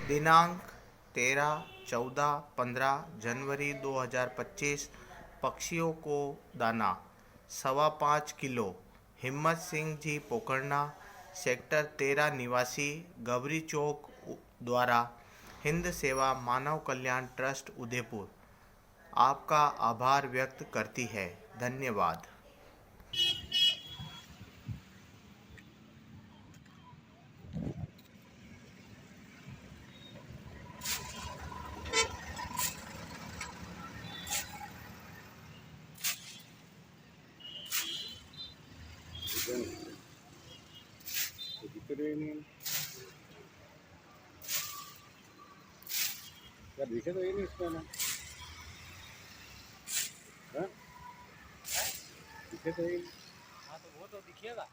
दिनांक 13, 14, 15 जनवरी 2025। पक्षियों को दाना 5.25 किलो। हिम्मत सिंह जी पोखरना, सेक्टर 13 निवासी, गबरी चौक द्वारा, हिंद सेवा मानव कल्याण ट्रस्ट उदयपुर आपका आभार व्यक्त करती है। धन्यवाद। यार दिखे तो ये नहीं इसमें ना। हाँ? दिखे तो ये नहीं। हाँ तो वो तो दिखेगा।